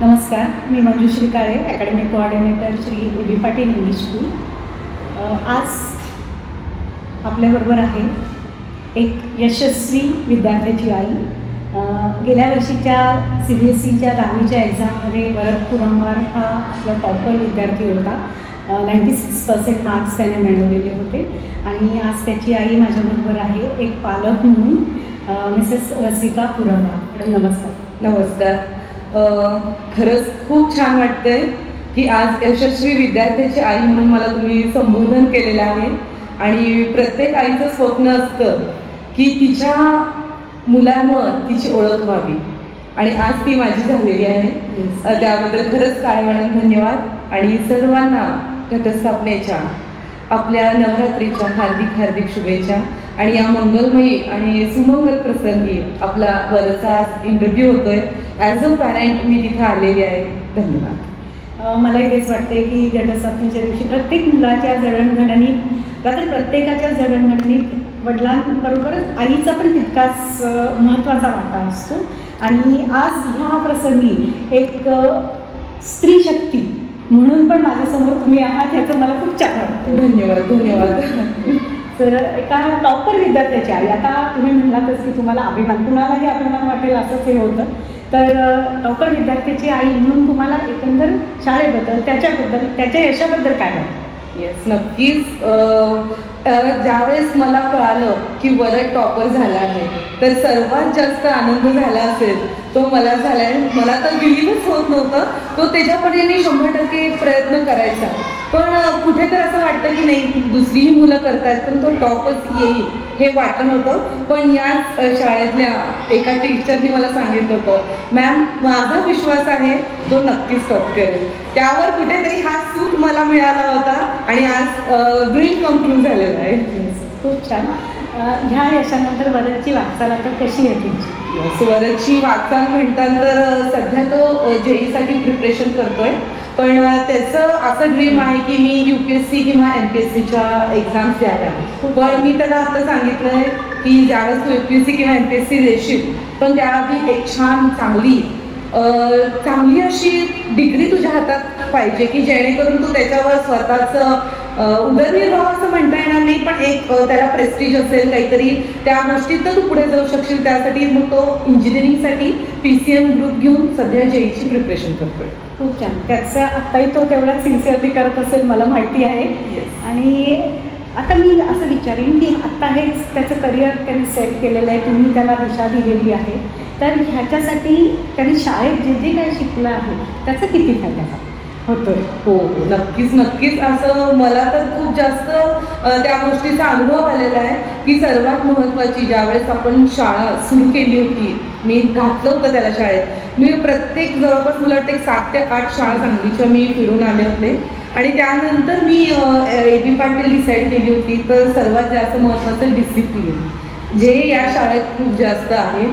नमस्कार, मी Manjushri Kale, academic coordinator Shri A B. Patil English school. आज आपल्याबरोबर आहे एक यशस्वी विद्यार्थ्याची आई. गेल्या वर्षीच्या CBSEच्या 10वीच्या एक्झाममध्ये वरद कुरंबार हा आपला टॉपर विद्यार्थी होता. 96% मार्क्स त्याने मिळवलेले होते आणि आज त्याची आई माझ्याबरोबर आहे, एक पालक म्हणून मिसेस रसिका कुरंबार. नमस्कार. नमस्कार. खरंच खूप छान वाटतंय की आज यशस्वी विद्यार्थ्याची आई म्हणून मला तुम्ही संबोधन केलेलं आहे. आणि प्रत्येक आईचं स्वप्न असतं की तिच्या मुलांवर तिची ओळख व्हावी आणि आज ती माझी झालेली आहे. त्याबद्दल खरंच काय मॅडम धन्यवाद. आणि सर्वांना घटस्थापनेच्या आपल्या नवरात्रीच्या हार्दिक हार्दिक शुभेच्छा. आणि या मंगलमयी आणि सुमंगल प्रसंगी आपला बराचसा इंटरव्ह्यू होतोय. ॲज अ पॅरेंट मी तिथे आलेली आहे. धन्यवाद. मलाही हेच वाटते की घटस्थापनेच्या दिवशी प्रत्येक मुलाच्या जडणघडणीत प्रत्येकाच्या जडणघडणीत वडिलांबरोबरच आईचा पण तितकाच महत्त्वाचा वाटा असतो. आणि आज ह्या प्रसंगी एक स्त्री शक्ती म्हणून पण माझ्यासमोर तुम्ही आहात, ह्याचं मला खूप छान वाटतं. धन्यवाद. धन्यवाद. तर एका टॉपर विद्यार्थ्याची आई, आता तुम्ही म्हणालातच की तुम्हाला अभिमान, कुणालाही अभिमान वाटेल असंच हे होतं. तर टॉपर विद्यार्थ्याची आई म्हणून तुम्हाला एकंदर शाळेबद्दल, त्याच्याबद्दल, त्याच्या यशाबद्दल काय वाटतं? येस, नक्कीच. ज्यावेळेस मला कळालं की वरद टॉपर झाला आहे तर सर्वात जास्त आनंद झाला असेल तो मला झाला आहे. मला तर बिलीव्हच होत नव्हतं. तो त्याच्या परीने 100% प्रयत्न करायचा, पण कुठे तर असं वाटतं की नाही दुसरीही मुलं करतात पण तो टॉपच येईल हे वाटत नव्हतं. पण याच शाळेतल्या एका टीचरनी मला सांगितलं होतं, मॅम माझा विश्वास आहे तो नक्कीच टॉप करेल. त्यावर कुठेतरी हा सूट मला मिळाला होता आणि आज ड्रीम कम ट्रू झालेला आहे. खूप छान. ह्या यशानंतर वरदची वाटचाल आता कशी आहे तुमची? वरदची वाटचाल म्हणतात तर सध्या तो JEEसाठी प्रिपरेशन करतोय. पण त्याचं असं ड्रीम आहे की मी UPSC किंवा MPSCच्या एक्झाम्स द्याव्या. पण मी त्याला आता सांगितलं आहे की ज्यावेळेस तू UPSC किंवा MPSC देशील पण त्याआधी एक छान चांगली अशी डिग्री तुझ्या हातात पाहिजे की जेणेकरून तू त्याच्यावर स्वतःचं उदरनिर्वाह असं म्हणता येणार नाही पण एक त्याला प्रेस्टिज असेल काहीतरी, त्या गोष्टीत तर तू पुढे जाऊ शकशील. त्यासाठी मग तो इंजिनिअरिंगसाठी PCM ग्रुप घेऊन सध्या JEEची प्रिपरेशन करतोय. खूप छान. त्याचा आत्ताही तो तेवढाच सिन्सिअरली करत असेल मला माहिती आहे. आणि आता मी असं विचारेन की आत्ता हेच त्याचं करिअर त्यांनी सेट केलेलं आहे, तुम्ही त्याला दिशा दिलेली आहे, तर ह्याच्यासाठी त्यांनी शाळेत जे जे काही शिकलं आहे त्याचा किती फायदा होतोय? हो, नक्कीच नक्कीच. असं मला तर खूप जास्त त्या गोष्टीचा अनुभव आलेला आहे की सर्वात महत्त्वाची ज्यावेळेस आपण शाळा सुरू केली होती, मी घातलं होतं त्याला शाळेत, मी प्रत्येक जवळपास मला वाटतं 7 ते 8 शाळा सांगलीच्या मी फिरून आले होते. आणि त्यानंतर मी A.B. पाटील डिसाईड केली होती. तर सर्वात जास्त महत्त्वाचं डिसिप्लिन जे या शाळेत खूप जास्त आहे.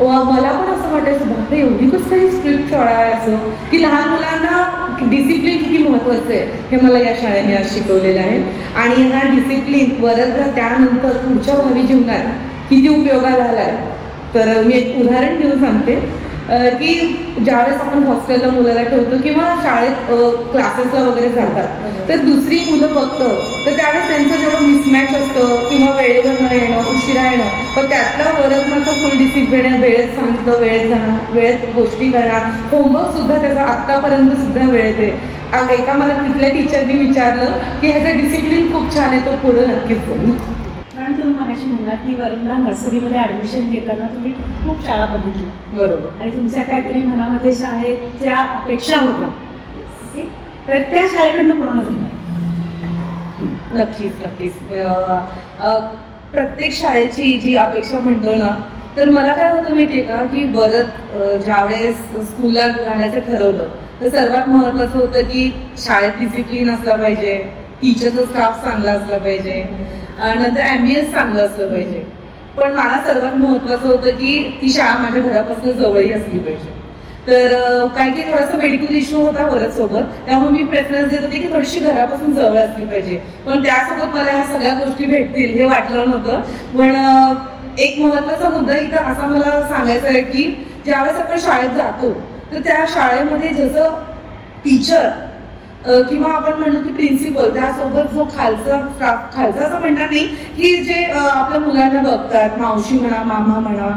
मला पण असं वाटायचं बापरे एवढी कसं काही स्ट्रिक्ट शाळा आहे असं, की लहान मुलांना डिसिप्लिन किती महत्त्वाचं आहे हे मला या शाळेने आज शिकवलेलं आहे. आणि हा डिसिप्लिन वरदला त्यानंतर पुढच्या भावी जीवनात किती उपयोगाला आला आहे. तर मी एक उदाहरण देऊन सांगते की ज्यावेळेस आपण हॉस्टेलला मुलाला ठेवतो किंवा शाळेत क्लासेसला वगैरे जातात तर दुसरी मुलं बघतो तर त्यावेळेस त्यांचं जेव्हा मिसमॅच असतं किंवा वेळेवर न येणं, उशिरा येणं, पण त्यातला वरद मात्र फुल डिसिप्लिन आहे. वेळेत सांगतं, वेळेत जाणं, वेळेत गोष्टी करणार, होमवर्कसुद्धा त्याचा आत्तापर्यंत सुद्धा वेळेत आहे. एका मला कुठल्या टीचरनी विचारलं की ह्याचं डिसिप्लिन खूप छान आहे, तो पुढं नक्कीच बोलू. कारण तुम्ही मगाशी म्हणाला की वरदला नर्सरीमध्ये ॲडमिशन घेताना तुम्ही खूप शाळा बघितली, बरोबर, आणि तुमच्या काहीतरी मनामध्ये शाळेच्या अपेक्षा होत्या, तर त्या शाळेकडनं पूर्ण झाल्या? नक्कीच नक्कीच. प्रत्येक शाळेची जी अपेक्षा म्हणतो ना, तर मला काय होतं माहिती आहे का की वरद ज्यावेळेस स्कूलला जाण्याचं ठरवलं तर सर्वात महत्त्वाचं होतं की शाळेत डिसिप्लिन असला पाहिजे, टीचरचा स्टाफ चांगला असला पाहिजे, नंतर ॲम्बियन्स चांगलं असलं पाहिजे. पण मला सर्वात महत्त्वाचं होतं की ती शाळा माझ्या घरापासून जवळही असली पाहिजे. तर काही थोडासा मेडिकल इश्यू होता वरदसोबत, त्यामुळे मी प्रेफरन्स देत होते की थोडीशी घरापासून जवळ असली पाहिजे. पण त्यासोबत मला ह्या सगळ्या गोष्टी भेटतील हे वाटलं नव्हतं. पण एक महत्त्वाचा मुद्दा इथं असा मला सांगायचा आहे की ज्यावेळेस आपण शाळेत जातो तर त्या शाळेमध्ये जसं टीचर किंवा आपण म्हणतो की प्रिन्सिपल त्यासोबत जो खालचा असं म्हणणार नाही की जे आपल्या मुलांना बघतात, मावशी म्हणा, मामा म्हणा,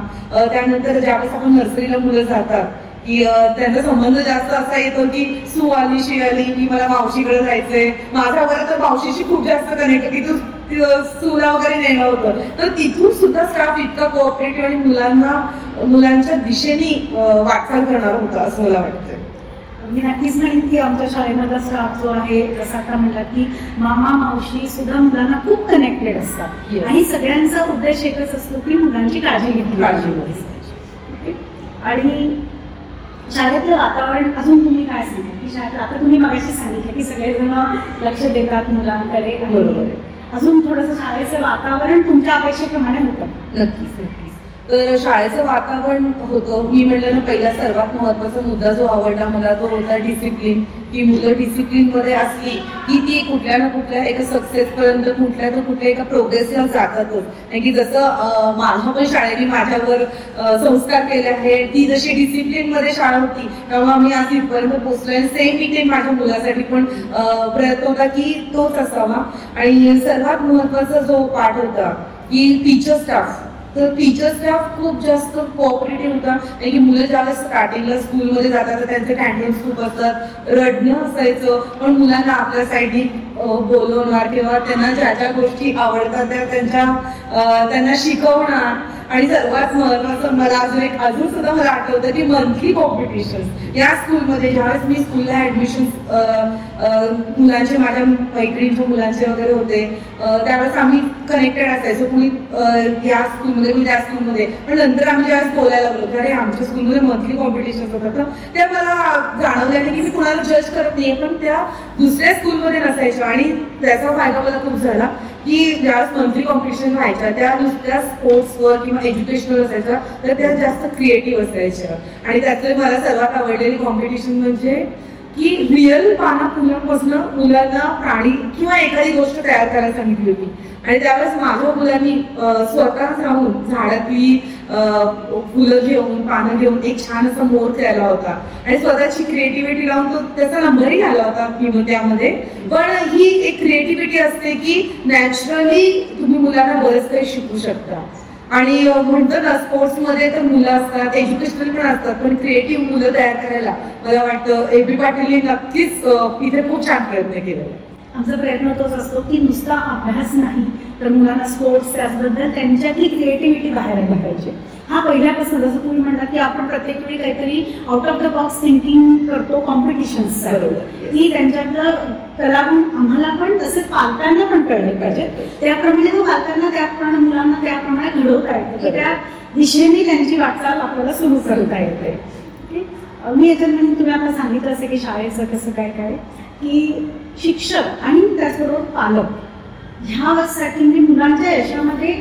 त्यानंतर ज्यावेळेस आपण नर्सरीला मुलं जातात की त्यांचा संबंध जास्त असा येतो की सू आली, शी आली, की मला मावशीकडे जायचंय, माझ्या बरं तर मावशीशी खूप जास्त कनेक्ट, की तू सूला वगैरे नेणं होतं. तर तिथून सुद्धा स्टाफ इतका कोऑपरेटिव्ह आणि मुलांच्या दिशेने वाटचाल करणार होता असं मला वाटतं. मी नक्कीच म्हणेन की आमच्या शाळेमधला स्टाफ जो आहे, जसं आता म्हणला की मामा मावशी सुद्धा मुलांना खूप कनेक्टेड असतात आणि सगळ्यांचा उद्देश एकच असतो की मुलांची काळजी घेतली पाहिजे. आणि शाळेतलं वातावरण अजून तुम्ही काय सांगा की शाळेत आता तुम्ही मगाशी सांगितलं की सगळेजण लक्ष देतात मुलांकडे, अजून थोडंसं शाळेचं वातावरण तुमच्या अपेक्षेप्रमाणे होतं? नक्कीच नक्कीच. तर शाळेचं वातावरण होतं. मी म्हणलं ना, पहिला सर्वात महत्त्वाचा मुद्दा जो आवडला मला तो होता डिसिप्लिन. की मुलं डिसिप्लिनमध्ये असली की ती कुठल्या ना कुठल्या एका सक्सेसपर्यंत कुठल्या ना कुठल्या एका प्रोग्रेसला जातातच. आणि की जसं माझ्या पण शाळेने माझ्यावर संस्कार केले आहेत, ती जशी डिसिप्लिनमध्ये शाळा होती तेव्हा आम्ही आज इथपर्यंत पोहोचलोय. सेम इथे माझ्या मुलासाठी पण प्रयत्न होता की तोच असावा. आणि सर्वात महत्त्वाचा जो पार्ट होता की टीचर स्टाफ. तर टीचर स्टाफ खूप जास्त कोऑपरेटिव्ह होता. की मुलं ज्यावेळेस स्टार्टिंगला स्कूलमध्ये जातात तर त्यांचे टँडम्स खूप असतात, रडणं असायचं, पण मुलांना आपल्या साईडनी बोलवणार किंवा त्यांना ज्या ज्या गोष्टी आवडतात त्या त्यांना शिकवणार. आणि सर्वात महत्त्वाचं मला अजून सुद्धा मला आठवतं की मंथली कॉम्पिटिशन या स्कूलमध्ये ज्यावेळेस मी स्कूलला ऍडमिशन मुलांचे, माझ्या मैत्रिणींच्या मुलांचे वगैरे होते, त्यावेळेस आम्ही कनेक्टेड असायचो. कुणी या स्कूलमध्ये, कुणी त्या स्कूलमध्ये. पण नंतर आम्ही ज्यावेळेस बोलायला लागलो अरे आमच्या स्कूलमध्ये मंथली कॉम्पिटिशन होतात, तर त्या मला जाणवल्याने की मी कुणाला जज करत नाहीये, पण त्या दुसऱ्या स्कूलमध्ये नसायच्या. आणि त्याचा फायदा मला खूप झाला की ज्यावेळेस मंथली कॉम्पिटिशन व्हायच्या त्या नुसत्या स्पोर्ट्सवर किंवा एज्युकेशनल असायच्या, तर त्या जास्त क्रिएटिव्ह असायच्या. आणि त्यातले मला सर्वात आवडलेली कॉम्पिटिशन म्हणजे की रिअल पानाफुलांपासून मुलांना प्राणी किंवा एखादी गोष्ट तयार करायला सांगितली होती. आणि त्यावेळेस माझ्या मुलांनी स्वतःच राहून झाडातली फुलं घेऊन, पानं घेऊन एक छान असा मोर केला होता आणि स्वतःची क्रिएटिव्हिटी लावून तो त्याचा नंबरही आला होता त्यामध्ये. पण ही एक क्रिएटिव्हिटी असते की नॅचरली तुम्ही मुलांना बरंच काही शिकू शकता. आणि म्हणतो ना, स्पोर्ट्समध्ये तर मुलं असतात, एज्युकेशनल पण असतात, पण क्रिएटिव्ह मुलं तयार करायला मला वाटतं ए.बी. पाटीलने नक्कीच इथे खूप छान प्रयत्न केलेला. आमचा प्रयत्न तोच असतो की नुसता अभ्यास नाही तर मुलांना स्पोर्ट्स, त्याचबद्दल त्यांच्यातली क्रिएटिव्हिटी बाहेर आली पाहिजे. हा पहिल्यापासून, जसं तुम्ही म्हणता की आपण प्रत्येक वेळी काहीतरी out of the box thinking करतो कॉम्पिटिशन्स, ती त्यांच्यातलं कलागुण आम्हाला पण तसेच पालकांना पण कळले पाहिजे. त्याप्रमाणे पालकांना त्याप्रमाणे मुलांना त्याप्रमाणे घडवता येतं की त्या दिशेने त्यांची वाटचाल आपल्याला सुरू करता येते. मी याच्यात म्हणजे तुम्ही आता सांगितलं असेल की शाळेचं कसं काय की शिक्षक आणि त्याचबरोबर पालक ह्यासाठी म्हणजे मुलांच्या यशामध्ये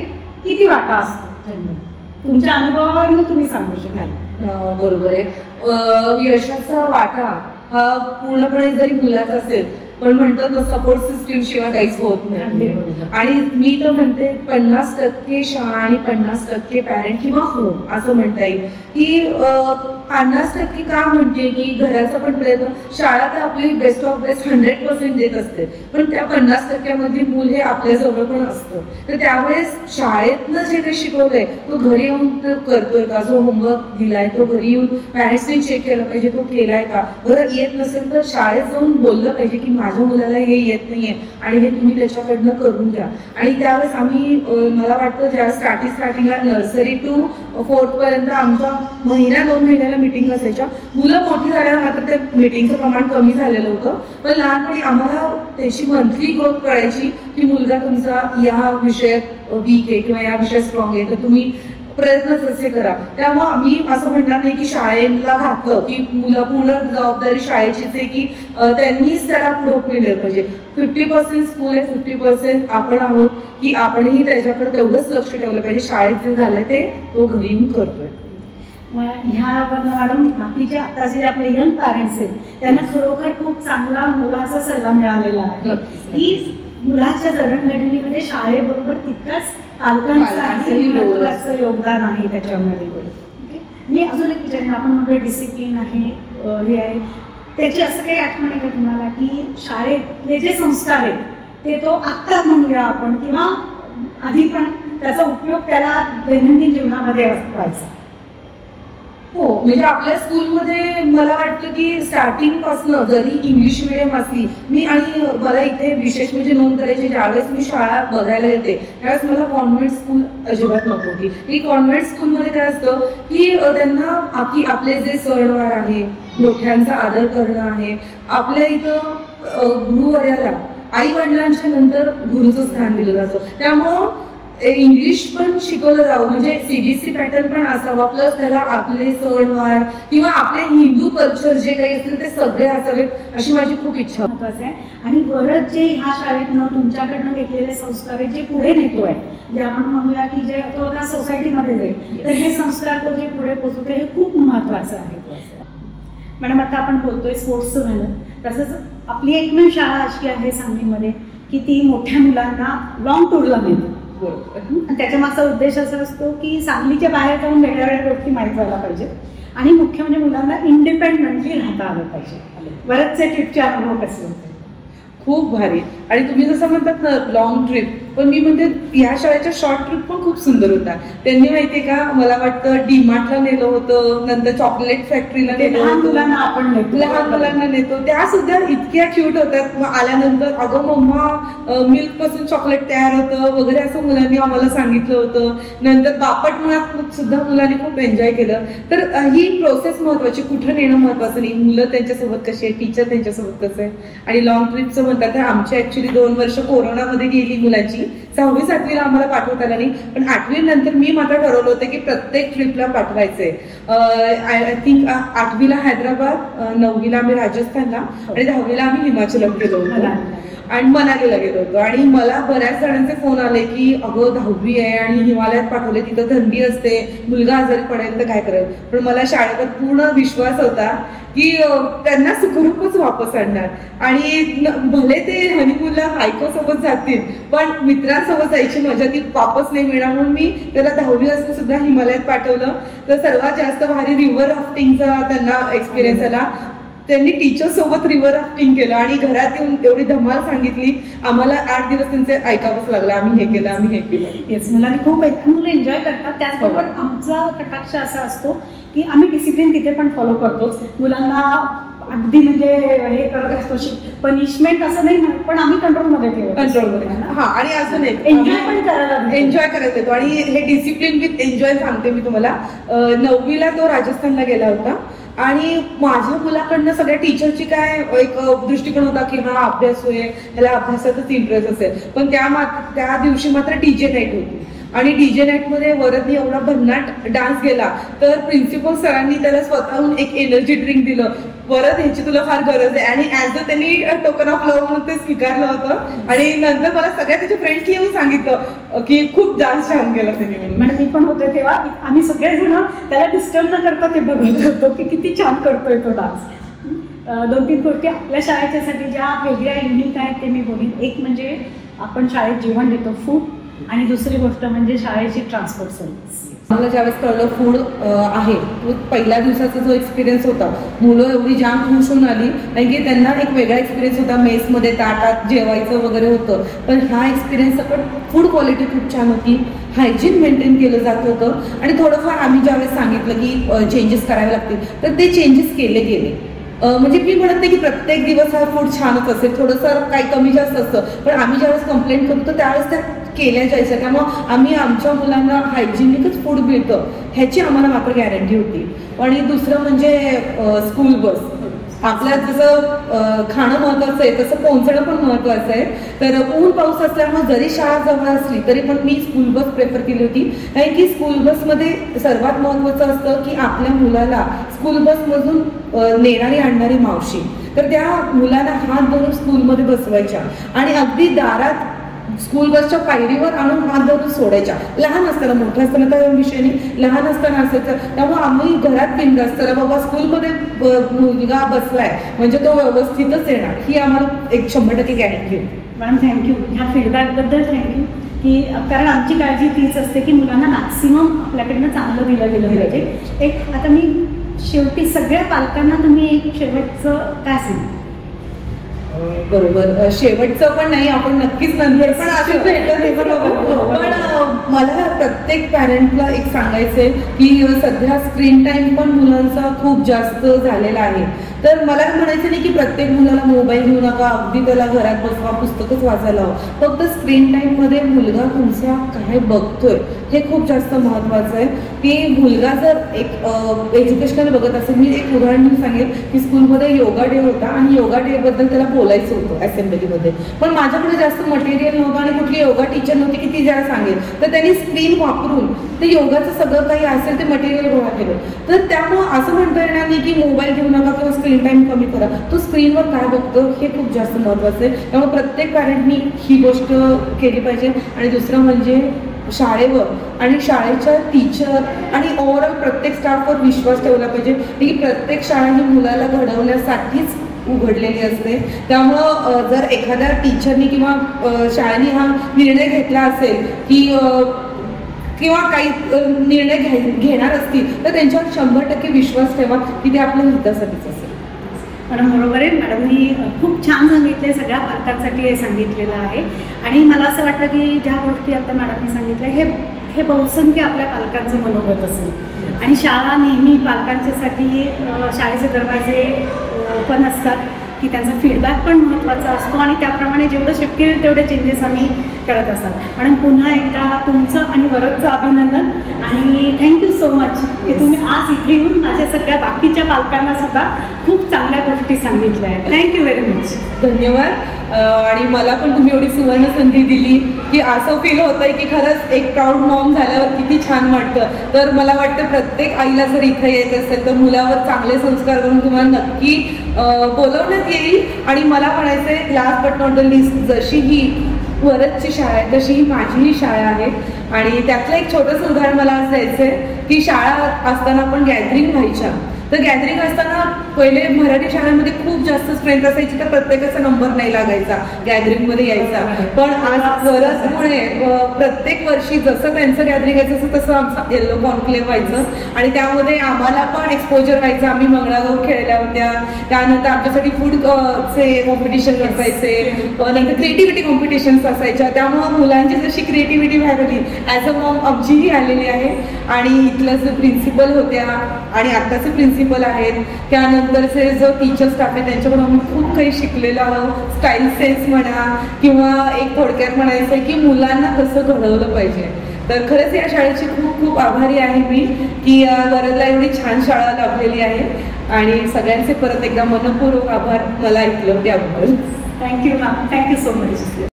किती वाटा असतो तुमच्या अनुभवावरून तुम्ही सांगू शकाल? बरोबर आहे. यशाचा वाटा हा पूर्णपणे जरी मुलाचा असेल पण म्हणतात ना, सपोर्ट सिस्टीम शिवाय काहीच होत नाही. आणि मी तर म्हणते 50% शाळा आणि 50% पॅरेंट किंवा होम असं म्हणता येईल. की 50% का म्हणते की घराचा पण प्रयत्न, शाळा तर आपली बेस्ट ऑफ बेस्ट 100% देत असते, पण त्या 50% मूल हे आपल्या जवळ पण असतं. तर त्यावेळेस शाळेतनं जे काही शिकवलंय तो घरी येऊन करतोय का, जो होमवर्क दिलाय तो घरी येऊन पॅरेंट्सने चेक केला पाहिजे, तो केलाय का. बरं येत नसेल तर शाळेत जाऊन बोललं पाहिजे की माझ्या मुलाला हे येत नाहीये आणि हे तुम्ही त्याच्याकडनं करून द्या. आणि त्यावेळेस आम्ही मला वाटतं ज्या स्टार्टिंगला नर्सरी टू 4th पर्यंत आमच्या महिन्या 2 महिन्याला मीटिंग असायच्या. मुलं मोठी झाल्यावर मात्र त्या मीटिंगचं प्रमाण कमी झालेलं होतं, पण लहानपणी आम्हाला त्याची मंथली ग्रोथ कळायची की मुलगा तुमचा या विषयात वीक आहे किंवा या विषयात स्ट्रॉंग आहे, तर तुम्ही प्रयत्न कसे करा. त्यामुळे आम्ही असं म्हणणार नाही की शाळेला घातलं की मुलं पूर्ण जबाबदारी शाळेचीच आहे की त्यांनीच त्याला पुढे नेलं पाहिजे. 50% स्कूल आहे, 50% आपण आहोत की आपणही त्याच्याकडे तेवढंच लक्ष ठेवलं पाहिजे. शाळेत जे झालंय ते तो घरी येऊन करतोय. ह्या मॅडम बाकीचे आताचे आपले यंग पॅरेंट्स आहेत त्यांना खरोखर खूप चांगला मुलाचा सल्ला मिळालेला आहे की मुलाच्या जडणघडणीमध्ये शाळेबरोबर तितकाच पालकांचं योगदान आहे त्याच्यामध्ये. मी अजून एक विचार, आपण म्हणजे डिसिप्लिन आहे, हे आहे त्याची असं काही आठवण आहे का तुम्हाला की शाळेतले जे संस्कार आहेत ते तो आत्ता म्हणूया आपण किंवा आधी पण त्याचा उपयोग त्याला दैनंदिन जीवनामध्ये व्हायचा? हो, म्हणजे आपल्या स्कूलमध्ये मला वाटतं की स्टार्टिंग पासून जरी इंग्लिश मिडियम असली मी आणि मला इथे विशेष म्हणजे नोंद करायची ज्यावेळेस मी शाळा बघायला येते त्यावेळेस मला कॉन्व्हेंट स्कूल अजिबात नको होती. ही कॉन्व्हेंट स्कूलमध्ये काय असतं की त्यांना आपले जे सणवार आहे मोठ्यांचा आदर करणं आहे. आपल्या इथं गुरुवर्याला आई वडिलांच्या नंतर गुरुचं स्थान दिलं जातं. त्यामुळं इंग्लिश पण शिकवलं जावं म्हणजे सीबीएसई पॅटर्न पण असावा प्लस त्याला आपले सणवार किंवा आपले हिंदू कल्चर जे काही असतील ते सगळे असावेत अशी माझी खूप इच्छा महत्वाचं आहे. आणि बरंच जे ह्या शाळेतनं तुमच्याकडनं घेतलेले संस्कार आहेत जे पुढे नेतोय जे आपण म्हणूया की जे तो त्या सोसायटीमध्ये जाईल तर हे संस्कार तो जे पुढे पोहोचवतो हे खूप महत्वाचं आहे. मॅडम आता आपण बोलतोय स्पोर्ट्सचं झालं तसंच आपली एकमेव शाळा अशी आहे सांगलीमध्ये की ती मोठ्या मुलांना लॉंग टूरला नेते. त्याच्या मागचा उद्देश असा असतो की सांगलीच्या बाहेर जाऊन वेगळ्या वेगळ्या गोष्टी माहीत व्हायला पाहिजे आणि मुख्य म्हणजे मुलांना इंडिपेंडंटली राहता आलं पाहिजे. बरेचसे ट्रिपचे अनुभव कसे होते? खूप भारी. आणि तुम्ही जसं म्हणतात ना लॉंग ट्रिप पण मी म्हणते या शाळेच्या शॉर्ट ट्रिप पण खूप सुंदर होता. त्यांनी माहितीये का मला वाटतं डीमार्टला नेलं होतं नंतर चॉकलेट फॅक्टरीला नेलं होतं आपण लहान मुलांना नेतो त्या सुद्धा इतक्या क्यूट होतात. मग आल्यानंतर अगं मम्मा मिल्क पासून चॉकलेट तयार होतं वगैरे असं मुलांनी आम्हाला सांगितलं होतं. नंतर बापट मुळात सुद्धा मुलांनी खूप एन्जॉय केलं. तर ही प्रोसेस महत्वाची कुठं नेणं महत्वाचं नाही मुलं त्यांच्यासोबत कसे आहे टीचर त्यांच्यासोबत कसं आहे. आणि लॉंग ट्रिपचं म्हणतात आमची ऍक्च्युली 2 वर्ष कोरोनामध्ये गेली मुलाची 6वी 7वीला आम्हाला पाठवता आलं नाही पण 8वी नंतर मी मात्र ठरवलं होतं की प्रत्येक ट्रिपला पाठवायचंय. आय थिंक 8वीला हैदराबाद 9वीला आम्ही राजस्थानला आणि 10वीला आम्ही हिमाचलला गेलो होतो आणि मनालीला गेलो होतो. आणि मला बऱ्याच जणांचे फोन आले की अगं 10वी आहे आणि हिमालयात पाठवले तिथं थंडी असते मुलगा आजारी पडेल तर काय करेल. पण मला शाळेवर पूर्ण विश्वास होता की त्यांना सुखरूपच वापस आणणार. आणि भले ते हनीमूनला बायकोसोबत जातील पण मित्रांसोबत जायची मजा ती वापस नाही मिळणार म्हणून मी त्याला 10वी असं सुद्धा हिमालयात पाठवलं. तर सर्वात जास्त भारी रिव्हर राफ्टिंगचा त्यांना एक्सपिरियन्स आला. त्यांनी टीचर सोबत रिव्हर राफ्टिंग केलं आणि घरात येऊन एवढी धमाल सांगितली आम्हाला 8 दिवस त्यांचे ऐकावंच लागलं आम्ही हे केलं आम्ही हे केलं. येस मुलांनी खूप मुलं एन्जॉय करतात. त्याचबरोबर आमचा कटाक्ष असा असतो की आम्ही डिसिप्लिन तिथे पण फॉलो करतोच. मुलांना अगदी म्हणजे हे करत असतो पनिशमेंट असं नाही पण आम्ही कंट्रोलमध्ये कंट्रोलमध्ये हा. आणि असं नाही एन्जॉय पण करायला एन्जॉय करायला येतो. आणि हे डिसिप्लिन विथ एन्जॉय सांगते मी तुम्हाला. 9वीला तो राजस्थानला गेला होता आणि माझ्या मुलाकडनं सगळ्या टीचरची काय एक दृष्टिकोन होता की हा अभ्यास होईल ह्याला अभ्यासातच इंटरेस्ट असेल. पण त्या दिवशी मात्र डीजे नाईट होती आणि डीजे नाईटमध्ये वरदनी एवढा भन्नाट डान्स केला तर प्रिन्सिपल सरांनी त्याला स्वतःहून एक एनर्जी ड्रिंक दिलं. वरद ह्याची तुला फार गरज आहे आणि ऍज अ त्यांनी टोकन ऑफ लव्ह म्हणून ते स्वीकारलं होतं. आणि नंतर मला सगळ्या त्याच्या फ्रेंड्सनी येऊन सांगितलं की खूप डान्स छान केला त्यांनी. म्हणजे मी पण होते तेव्हा आम्ही सगळेजण त्याला डिस्टर्ब न करता ते बघत होतो की किती छान करतोय तो डान्स. 2-3 गोष्टी आपल्या शाळेच्यासाठी ज्या वेगळ्या युनिक आहेत ते मी बोलीन. एक म्हणजे आपण शाळेत जेवण देतो फूड आणि दुसरी गोष्ट म्हणजे शाळेची ट्रान्सपोर्ट सर्व्हिस. मला ज्यावेळेस कळलं फूड आहे तो पहिल्या दिवसाचा जो एक्सपिरियन्स होता मुलं एवढी जाम खुश होऊन आली कारण की त्यांना एक वेगळा एक्सपिरियन्स होता. मेसमध्ये ताटात जेवायचं वगैरे होतं पण हा एक्सपिरियन्स पण फूड क्वालिटी खूप छान होती. हायजीन मेंटेन केलं जात होतं आणि थोडंफार आम्ही ज्यावेळेस सांगितलं की चेंजेस करावे लागतील तर ते चेंजेस केले गेले. म्हणजे मी म्हणत नाही की प्रत्येक दिवस हा फूड छानच असेल थोडंसं काही कमी जास्त असतं पण आम्ही ज्यावेळेस कंप्लेंट करतो त्यावेळेस त्या केल्या जायचं. त्यामुळं आम्ही आमच्या मुलांना हायजिनिकच फूड मिळतं ह्याची आम्हाला मात्र गॅरंटी होती. आणि दुसरं म्हणजे स्कूल बस. आपल्यात जसं खाणं महत्वाचं आहे तसं पोहोचणं पण महत्वाचं आहे. तर ऊन पाऊस असल्यामुळे जरी शाळा जवळ असली तरी पण मी स्कूल बस प्रेफर केली होती कारण की स्कूल बसमध्ये सर्वात महत्वाचं असतं की आपल्या मुलाला स्कूल बसमधून नेणारी आणणारी मावशी तर त्या मुलाला हात धरून स्कूलमध्ये बसवायच्या आणि अगदी दारात स्कूल बसच्या पायरीवर आणून हात धरून सोडायच्या. लहान असताना मोठं असताना काय विषय नाही लहान असताना असायचं. त्यामुळे आम्ही घरात बिंदास असताना बाबा स्कूलमध्ये मुलगा बसलाय म्हणजे तो व्यवस्थितच येणार ही आम्हाला एक 100% गॅरंटी होती. मॅडम थँक्यू ह्या फीडबॅकबद्दल थँक्यू की कारण आमची काळजी तीच असते की मुलांना मॅक्सिमम आपल्याकडनं चांगलं दिलं गेलं पाहिजे. एक आता मी शेवटी सगळ्या पालकांना तुम्ही एक शेवटचं काय सांगा? बरोबर, शेवटचं पण नाही, आपण नक्कीच नंतर पण असं भेटत. पण मला प्रत्येक पॅरेंटला एक सांगायचंय की सध्या स्क्रीन टाइम पण मुलांचा खूप जास्त झालेला आहे. तर मला म्हणायचं नाही की प्रत्येक मुलाला मोबाईल घेऊ नका, अगदी त्याला घरात बसवा, पुस्तकच वाचायला हवं. फक्त स्क्रीन टाइम मध्ये मुलगा तुमचा काय बघतोय हे खूप जास्त महत्वाचं आहे. की मुलगा जर एक एज्युकेशनल बघत असेल, मी एक उदाहरण सांगेल की स्कूलमध्ये योगा डे होता आणि योगा डे बद्दल त्याला बोलायचं होतं असेंब्लीमध्ये, पण माझ्याकडे जास्त मटेरियल नव्हतं आणि कुठली योगा टीचर नव्हती की ती जरा सांगेल. तर त्यांनी स्क्रीन वापरून ते योगाचं सगळं काही असेल ते मटेरियल गोळा केलं. तर त्यामुळं असं म्हणता येणार नाही की मोबाईल घेऊ नका किंवा स्क्रीन टाइम कमी करा, तो स्क्रीनवर काय बघतो हे खूप जास्त महत्वाचं आहे. त्यामुळे प्रत्येक पॅरेंटनी ही गोष्ट केली पाहिजे. आणि दुसरं म्हणजे शाळेवर आणि शाळेच्या टीचर आणि ओव्हरऑल प्रत्येक स्टाफवर विश्वास ठेवला पाहिजे की प्रत्येक शाळा ही मुलाला घडवण्यासाठीच उघडलेली असते. त्यामुळं जर एखाद्या टीचरनी किंवा शाळेने हा निर्णय घेतला असेल की किंवा काही निर्णय घेणार असतील तर त्यांच्यावर 100% विश्वास ठेवा की ते आपल्या हितासाठीच असेल. मॅडम बरोबर आहे. मॅडमनी खूप छान सांगितले, सगळ्या पालकांसाठी हे सांगितलेलं आहे. आणि मला असं वाटतं की ज्या गोष्टी आता मॅडमनी सांगितल्या हे बहुसंख्य आपल्या पालकांचं मनोगत असेल. आणि शाळा नेहमी पालकांच्यासाठी शाळेचे दरवाजे ओपन असतात की त्यांचा फीडबॅक पण महत्त्वाचा असतो आणि त्याप्रमाणे जेवढं शक्य होईल तेवढे चेंजेस आम्ही करत असतात. मॅडम पुन्हा एकदा तुमचं आणि वरदचं अभिनंदन आणि थँक्यू सो मच की तुम्ही आज इथे येऊन माझ्या सगळ्या बाकीच्या पालकांना सुद्धा खूप चांगल्या गोष्टी सांगितल्या आहेत. Thank you very much. धन्यवाद. आणि मला पण तुम्ही एवढी सुवर्ण संधी दिली की असं फील होतंय की खरंच एक प्राऊड मॉम झाल्यावर किती छान वाटतं. तर मला वाटतं प्रत्येक आईला जर इथे येत असेल तर मुलावर चांगले संस्कार करून तुम्हाला नक्की बोलवण्यात येईल. आणि मला म्हणायचंय last but not the list, जशी ही वरदची शाळा आहे तशी ही माझीही शाळा आहे. आणि त्यातलं एक छोटंसं उदाहरण मला असं द्यायचंय की शाळा असताना आपण गॅदरिंग व्हायच्या. तर गॅदरिंग असताना पहिले मराठी शाळांमध्ये खूप जास्त स्ट्रेंथ असायची तर प्रत्येकाचा नंबर नाही लागायचा गॅदरिंगमध्ये यायचा. पण आज वरदमुळे प्रत्येक वर्षी जसं त्यांचं गॅदरिंग यायचं तसं आमचं येल्लो कॉन्क्लेव्ह व्हायचं आणि त्यामध्ये आम्हाला पण एक्सपोजर व्हायचं. आम्ही मंगळागौर खेळल्या होत्या, त्यानंतर आमच्यासाठी फूडचे कॉम्पिटिशन असायचे, नंतर क्रिएटिव्हिटी कॉम्पिटिशन्स असायच्या. त्यामुळं मुलांची जशी क्रिएटिव्हिटी व्हायला ॲज अ मॉम आमचीही आलेली आहे. आणि इथलं जे प्रिन्सिपल होत्या आणि आत्ताचे प्रिन्सिपल आहेत, त्यानंतरचे जो टीचर स्टाफ आहे त्यांच्याकडून आम्ही खूप काही शिकलेलो आहोत. स्टाईल सेन्स म्हणा किंवा एक थोडक्यात म्हणायचं की मुलांना कसं घडवलं पाहिजे. तर खरंच या शाळेची खूप खूप आभारी आहे मी की वरदला एवढी छान शाळा लाभलेली आहे. आणि सगळ्यांचे परत एकदा मनपूर्वक आभार मला ऐकलं त्याबद्दल. Thank you ma'am. Thank you so much.